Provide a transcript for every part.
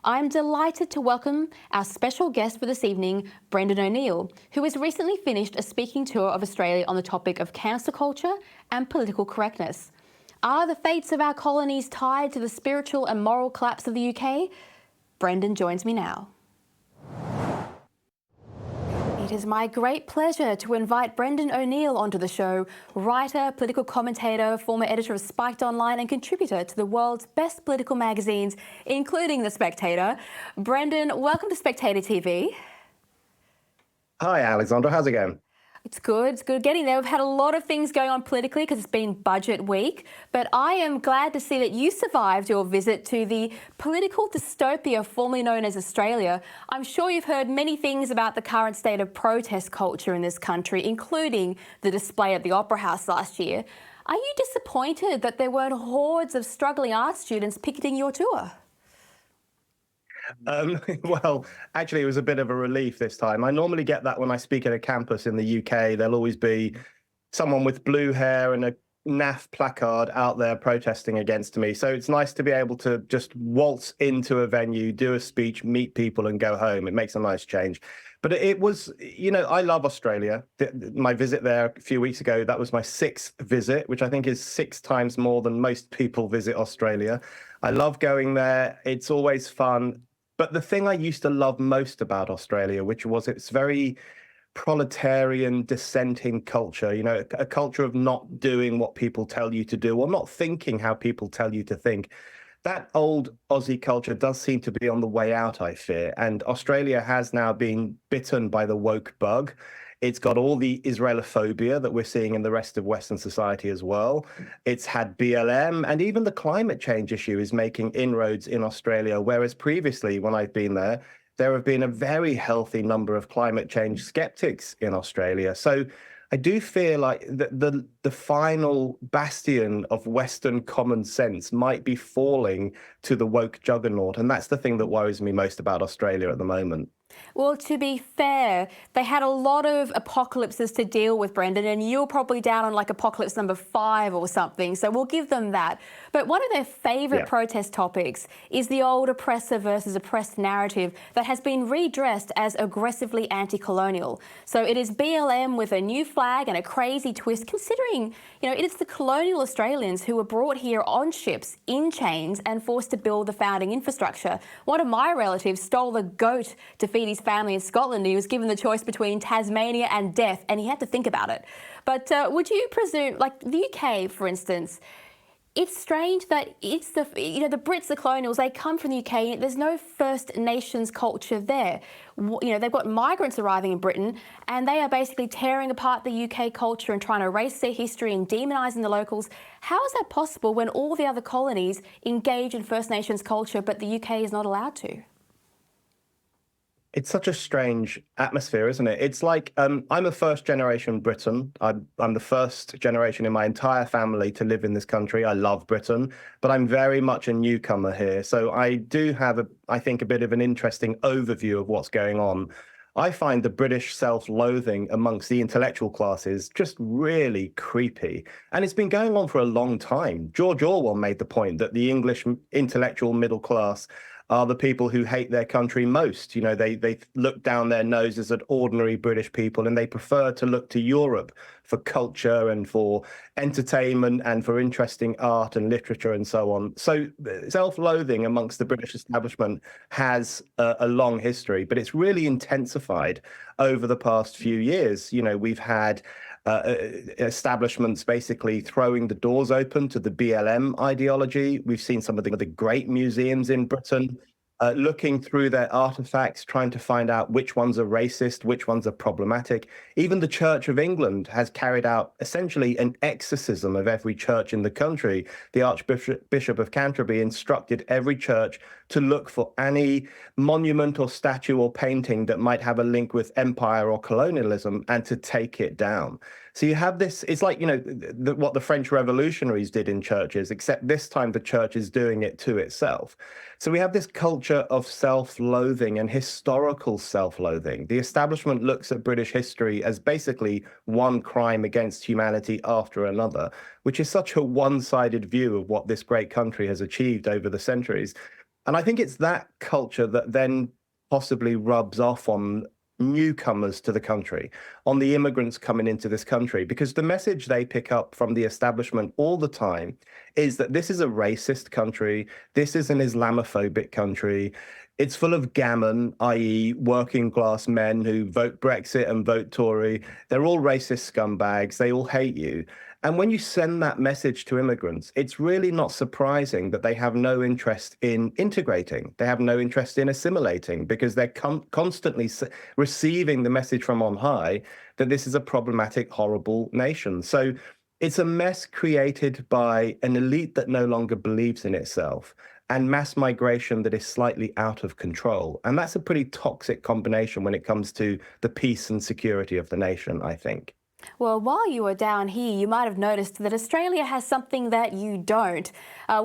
I'm delighted to welcome our special guest for this evening, Brendan O'Neill, who has recently finished a speaking tour of Australia on the topic of cancel culture and political correctness. Are the fates of our colonies tied to the spiritual and moral collapse of the UK? Brendan joins me now. It is my great pleasure to invite Brendan O'Neill onto the show, writer, political commentator, former editor of Spiked Online and contributor to the world's best political magazines, including The Spectator. Brendan, welcome to Spectator TV. Hi, Alexandra. How's it going? It's good, it's good getting there. We've had a lot of things going on politically because it's been budget week, but I am glad to see that you survived your visit to the political dystopia formerly known as Australia. I'm sure you've heard many things about the current state of protest culture in this country, including the display at the Opera House last year. Are you disappointed that there weren't hordes of struggling art students picketing your tour? Well, actually, it was a bit of a relief this time. I normally get that when I speak at a campus in the UK. There'll always be someone with blue hair and a naff placard out there protesting against me. So it's nice to be able to just waltz into a venue, do a speech, meet people and go home. It makes a nice change. But it was, I love Australia. My visit there a few weeks ago, that was my sixth visit, which I think is 6 times more than most people visit Australia. I love going there. It's always fun. But the thing I used to love most about Australia, which was its very proletarian dissenting culture, a culture of not doing what people tell you to do or not thinking how people tell you to think. That old Aussie culture does seem to be on the way out, I fear. And Australia has now been bitten by the woke bug. It's got all the Israelophobia that we're seeing in the rest of Western society as well. It's had BLM, and even the climate change issue is making inroads in Australia, whereas previously, when I've been there, there have been a very healthy number of climate change skeptics in Australia. So I do feel like the final bastion of Western common sense might be falling to the woke juggernaut, and that's the thing that worries me most about Australia at the moment. Well, to be fair, they had a lot of apocalypses to deal with, Brendan, and you're probably down on like apocalypse number 5 or something, so we'll give them that. But one of their favourite protest topics is the old oppressor versus oppressed narrative that has been redressed as aggressively anti-colonial. So it is BLM with a new flag and a crazy twist, considering, it is the colonial Australians who were brought here on ships in chains and forced to build the founding infrastructure. One of my relatives stole a goat to feed his family in Scotland. He was given the choice between Tasmania and death, and he had to think about it. But would you presume, like the UK, for instance, it's strange that it's the Brits, the colonials, they come from the UK. There's no First Nations culture there. They've got migrants arriving in Britain, and they are basically tearing apart the UK culture and trying to erase their history and demonising the locals. How is that possible when all the other colonies engage in First Nations culture, but the UK is not allowed to? It's such a strange atmosphere, isn't it? It's like I'm a first generation Briton. I'm the first generation in my entire family to live in this country. I love Britain, but I'm very much a newcomer here. So I do have, I think, a bit of an interesting overview of what's going on. I find the British self-loathing amongst the intellectual classes just really creepy. And it's been going on for a long time. George Orwell made the point that the English intellectual middle class are the people who hate their country most. They look down their noses at ordinary British people, and they prefer to look to Europe for culture and for entertainment and for interesting art and literature and so on. So self-loathing amongst the British establishment has a long history, but it's really intensified over the past few years. We've had establishments basically throwing the doors open to the BLM ideology. We've seen some of the great museums in Britain looking through their artifacts, trying to find out which ones are racist, which ones are problematic. Even the Church of England has carried out essentially an exorcism of every church in the country. The Archbishop of Canterbury instructed every church to look for any monument or statue or painting that might have a link with empire or colonialism and to take it down. So you have this, it's like, what the French revolutionaries did in churches, except this time the church is doing it to itself. So we have this culture of self-loathing and historical self-loathing. The establishment looks at British history as basically one crime against humanity after another, which is such a one-sided view of what this great country has achieved over the centuries. And I think it's that culture that then possibly rubs off on newcomers to the country, on the immigrants coming into this country, because the message they pick up from the establishment all the time is that this is a racist country, this is an Islamophobic country, it's full of gammon, i.e. working class men who vote Brexit and vote Tory. They're all racist scumbags, they all hate you. And when you send that message to immigrants, it's really not surprising that they have no interest in integrating. They have no interest in assimilating, because they're constantly receiving the message from on high that this is a problematic, horrible nation. So it's a mess created by an elite that no longer believes in itself, and mass migration that is slightly out of control. And that's a pretty toxic combination when it comes to the peace and security of the nation, I think. Well, while you were down here, you might have noticed that Australia has something that you don't.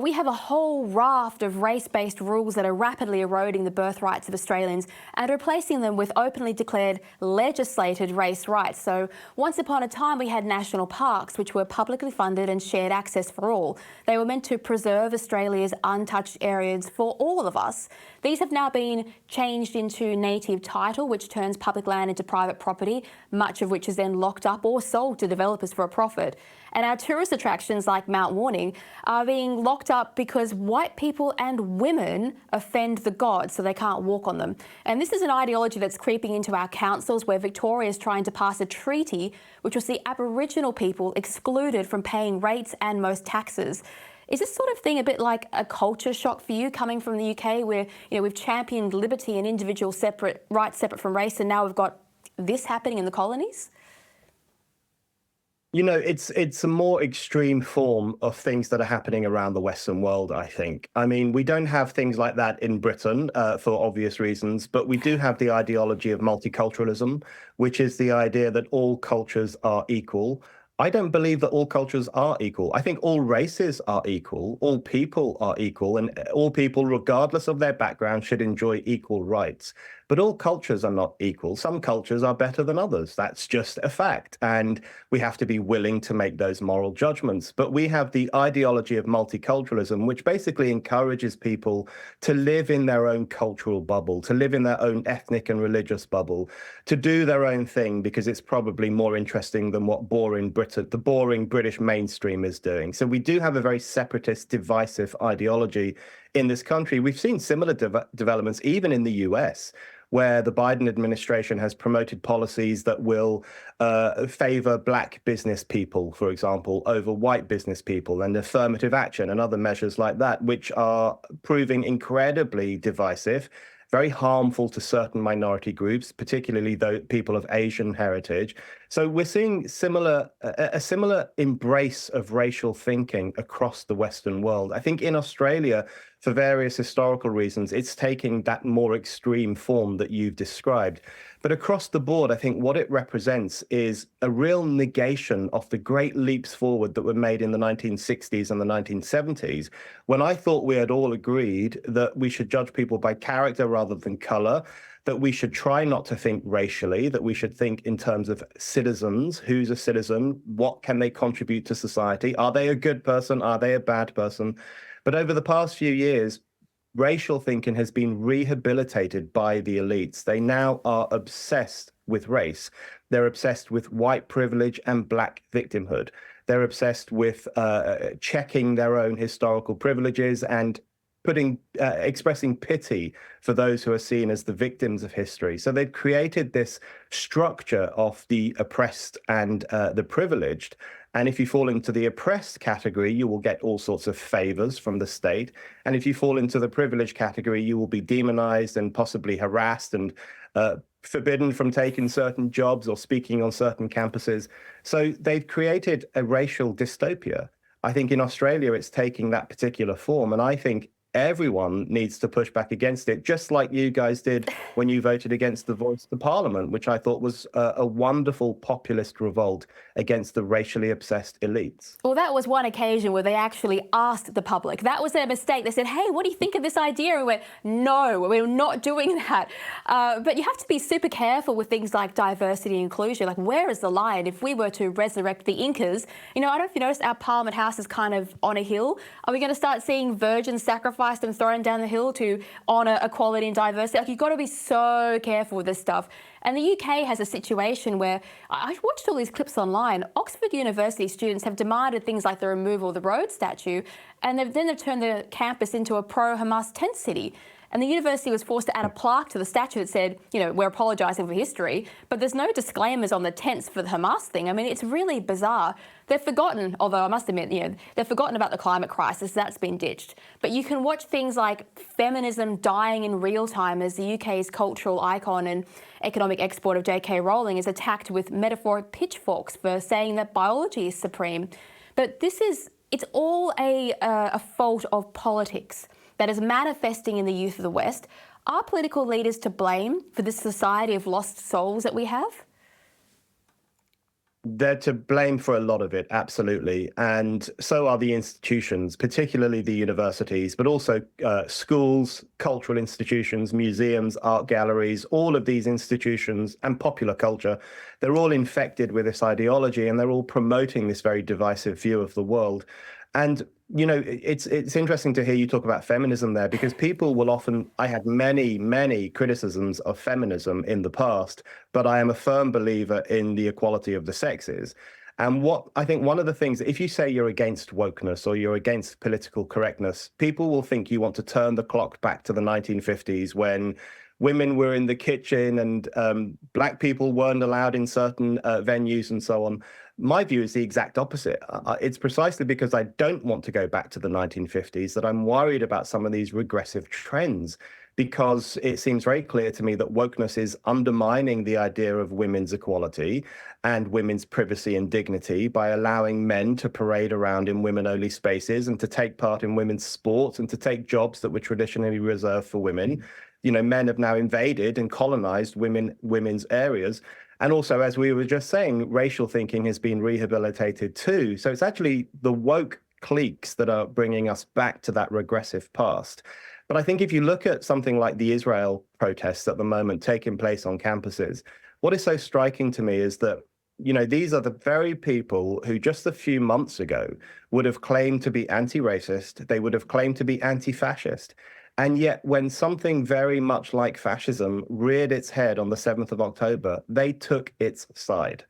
We have a whole raft of race-based rules that are rapidly eroding the birthrights of Australians and replacing them with openly declared legislated race rights. So once upon a time, we had national parks, which were publicly funded and shared access for all. They were meant to preserve Australia's untouched areas for all of us. These have now been changed into native title, which turns public land into private property, much of which is then locked up or sold to developers for a profit. And our tourist attractions like Mount Warning are being locked up because white people and women offend the gods, so they can't walk on them. And this is an ideology that's creeping into our councils, where Victoria is trying to pass a treaty which will see Aboriginal people excluded from paying rates and most taxes. Is this sort of thing a bit like a culture shock for you, coming from the UK, where we've championed liberty and individual rights separate from race, and now we've got this happening in the colonies? It's a more extreme form of things that are happening around the Western world, I think. I mean, we don't have things like that in Britain for obvious reasons, but we do have the ideology of multiculturalism, which is the idea that all cultures are equal. I don't believe that all cultures are equal. I think all races are equal, all people are equal, and all people, regardless of their background, should enjoy equal rights. But all cultures are not equal. Some cultures are better than others. That's just a fact. And we have to be willing to make those moral judgments. But we have the ideology of multiculturalism, which basically encourages people to live in their own cultural bubble, to live in their own ethnic and religious bubble, to do their own thing, because it's probably more interesting than what the boring British mainstream is doing. So we do have a very separatist, divisive ideology in this country. We've seen similar developments even in the US, where the Biden administration has promoted policies that will favor black business people, for example, over white business people, and affirmative action and other measures like that, which are proving incredibly divisive, very harmful to certain minority groups, particularly those people of Asian heritage. So we're seeing a similar embrace of racial thinking across the Western world. I think in Australia, for various historical reasons, it's taking that more extreme form that you've described. But across the board, I think what it represents is a real negation of the great leaps forward that were made in the 1960s and the 1970s, when I thought we had all agreed that we should judge people by character rather than color, that we should try not to think racially, that we should think in terms of citizens. Who's a citizen? What can they contribute to society? Are they a good person? Are they a bad person? But over the past few years, racial thinking has been rehabilitated by the elites. They now are obsessed with race. They're obsessed with white privilege and black victimhood. They're obsessed with checking their own historical privileges and expressing pity for those who are seen as the victims of history. So they've created this structure of the oppressed and the privileged. And if you fall into the oppressed category, you will get all sorts of favors from the state. And if you fall into the privileged category, you will be demonized and possibly harassed and forbidden from taking certain jobs or speaking on certain campuses. So they've created a racial dystopia. I think in Australia, it's taking that particular form. And I think everyone needs to push back against it, just like you guys did when you voted against the Voice to Parliament, which I thought was a wonderful populist revolt against the racially obsessed elites. Well, that was one occasion where they actually asked the public. That was their mistake. They said, hey, what do you think of this idea? And we went, no, we're not doing that. But you have to be super careful with things like diversity and inclusion. Like, where is the line? If we were to resurrect the Incas, I don't know if you noticed, our Parliament House is kind of on a hill. Are we going to start seeing virgin sacrifice sacrificed and thrown down the hill to honour equality and diversity. Like, you've got to be so careful with this stuff. And the UK has a situation where I watched all these clips online. Oxford University students have demanded things like the removal of the Rhodes statue, and they've turned the campus into a pro-Hamas tent city. And the university was forced to add a plaque to the statue that said, you know, we're apologising for history, but there's no disclaimers on the tents for the Hamas thing. I mean, it's really bizarre. They've forgotten, although I must admit, you know, they've forgotten about the climate crisis. That's been ditched. But you can watch things like feminism dying in real time as the UK's cultural icon and economic export of J.K. Rowling is attacked with metaphoric pitchforks for saying that biology is supreme. But it's all a fault of politics that is manifesting in the youth of the West. Are political leaders to blame for this society of lost souls that we have? They're to blame for a lot of it, absolutely. And so are the institutions, particularly the universities, but also schools, cultural institutions, museums, art galleries, all of these institutions and popular culture. They're all infected with this ideology, and they're all promoting this very divisive view of the world. And, you know, it's interesting to hear you talk about feminism there, because people will often, I had many criticisms of feminism in the past, but I am a firm believer in the equality of the sexes. And what I think one of the things, if you say you're against wokeness or you're against political correctness, people will think you want to turn the clock back to the 1950s when women were in the kitchen and black people weren't allowed in certain venues and so on. My view is the exact opposite. It's precisely because I don't want to go back to the 1950s that I'm worried about some of these regressive trends, because it seems very clear to me that wokeness is undermining the idea of women's equality and women's privacy and dignity by allowing men to parade around in women-only spaces and to take part in women's sports and to take jobs that were traditionally reserved for women. You know, men have now invaded and colonized women's areas. And also, as we were just saying, racial thinking has been rehabilitated too. So it's actually the woke cliques that are bringing us back to that regressive past. But I think if you look at something like the Israel protests at the moment taking place on campuses, what is so striking to me is that, you know, these are the very people who just a few months ago would have claimed to be anti-racist. They would have claimed to be anti-fascist. And yet, when something very much like fascism reared its head on the 7th of October, they took its side.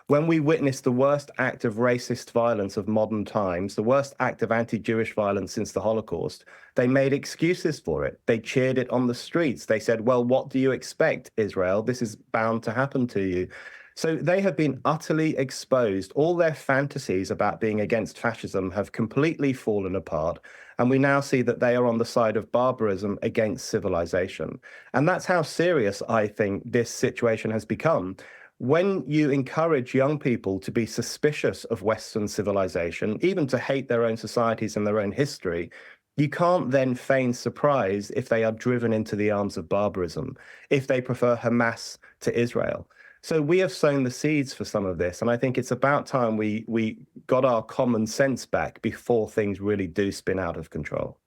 When we witnessed the worst act of racist violence of modern times, the worst act of anti-Jewish violence since the Holocaust, they made excuses for it. They cheered it on the streets. They said, well, what do you expect, Israel? This is bound to happen to you. So they have been utterly exposed. All their fantasies about being against fascism have completely fallen apart. And we now see that they are on the side of barbarism against civilization. And that's how serious I think this situation has become. When you encourage young people to be suspicious of Western civilization, even to hate their own societies and their own history, you can't then feign surprise if they are driven into the arms of barbarism, if they prefer Hamas to Israel. So we have sown the seeds for some of this, and I think it's about time we got our common sense back before things really do spin out of control.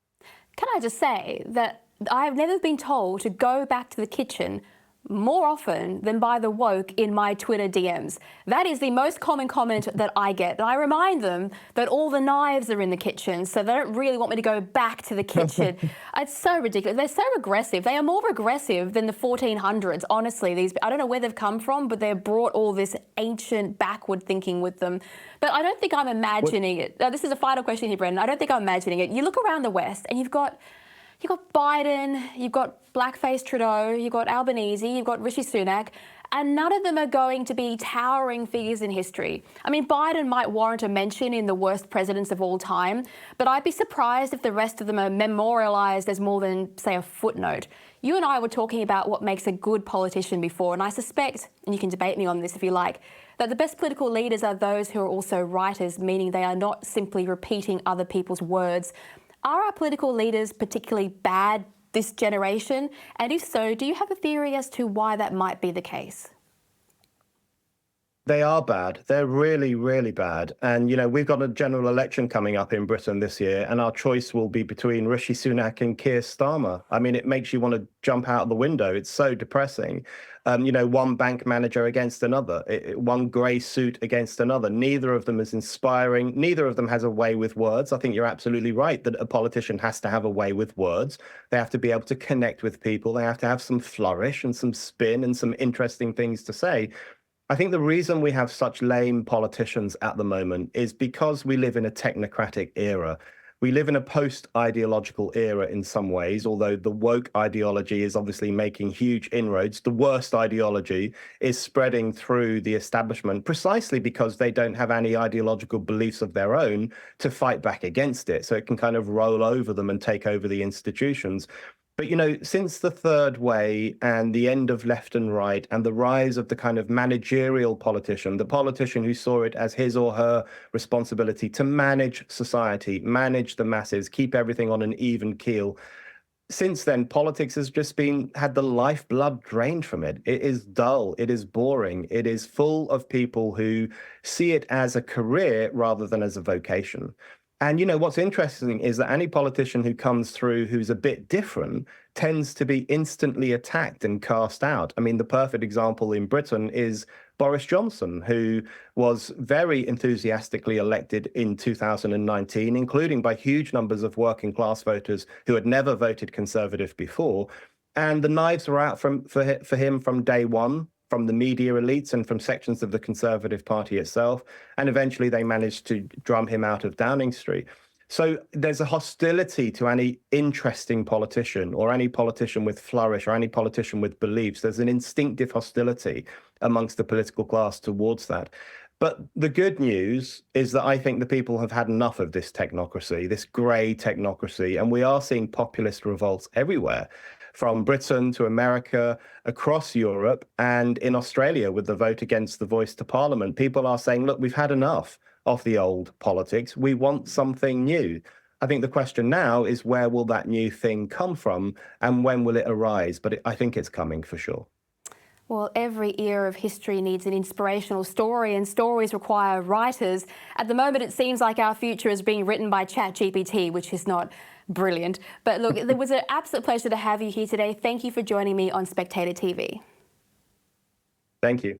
Can I just say that I've never been told to go back to the kitchen more often than by the woke in my Twitter DMs. That is the most common comment that I get. And I remind them that all the knives are in the kitchen, so they don't really want me to go back to the kitchen. It's so ridiculous. They're so aggressive. They are more aggressive than the 1400s, honestly. I don't know where they've come from, but they've brought all this ancient backward thinking with them. But I don't think I'm imagining it. This is a final question here, Brendan. I don't think I'm imagining it. You look around the West and you've got Biden, you've got blackface Trudeau, you've got Albanese, you've got Rishi Sunak, and none of them are going to be towering figures in history. I mean, Biden might warrant a mention in the worst presidents of all time, but I'd be surprised if the rest of them are memorialized as more than, say, a footnote. You and I were talking about what makes a good politician before, and I suspect, and you can debate me on this if you like, that the best political leaders are those who are also writers, meaning they are not simply repeating other people's words. Are our political leaders particularly bad this generation? And if so, do you have a theory as to why that might be the case? They are bad. They're really, really bad. And, we've got a general election coming up in Britain this year, and our choice will be between Rishi Sunak and Keir Starmer. I mean, it makes you want to jump out of the window. It's so depressing. One bank manager against another, one grey suit against another. Neither of them is inspiring. Neither of them has a way with words. I think you're absolutely right that a politician has to have a way with words. They have to be able to connect with people. They have to have some flourish and some spin and some interesting things to say. I think the reason we have such lame politicians at the moment is because we live in a technocratic era. We live in a post-ideological era in some ways, although the woke ideology is obviously making huge inroads. The worst ideology is spreading through the establishment precisely because they don't have any ideological beliefs of their own to fight back against it. So it can kind of roll over them and take over the institutions. But, since the third way and the end of left and right and the rise of the kind of managerial politician, the politician who saw it as his or her responsibility to manage society, manage the masses, keep everything on an even keel, since then, politics has just had the lifeblood drained from it. It is dull. It is boring. It is full of people who see it as a career rather than as a vocation. And, what's interesting is that any politician who comes through who's a bit different tends to be instantly attacked and cast out. I mean, the perfect example in Britain is Boris Johnson, who was very enthusiastically elected in 2019, including by huge numbers of working class voters who had never voted Conservative before. And the knives were out for him from day one, from the media elites and from sections of the Conservative Party itself. And eventually they managed to drum him out of Downing Street. So there's a hostility to any interesting politician or any politician with flourish or any politician with beliefs. There's an instinctive hostility amongst the political class towards that. But the good news is that I think the people have had enough of this technocracy, this grey technocracy, and we are seeing populist revolts everywhere, from Britain to America, across Europe, and in Australia with the vote against the voice to Parliament. People are saying, look, we've had enough of the old politics. We want something new. I think the question now is, where will that new thing come from and when will it arise? But I think it's coming for sure. Well, every era of history needs an inspirational story, and stories require writers. At the moment, it seems like our future is being written by ChatGPT, which is not brilliant. But look, it was an absolute pleasure to have you here today. Thank you for joining me on Spectator TV. Thank you.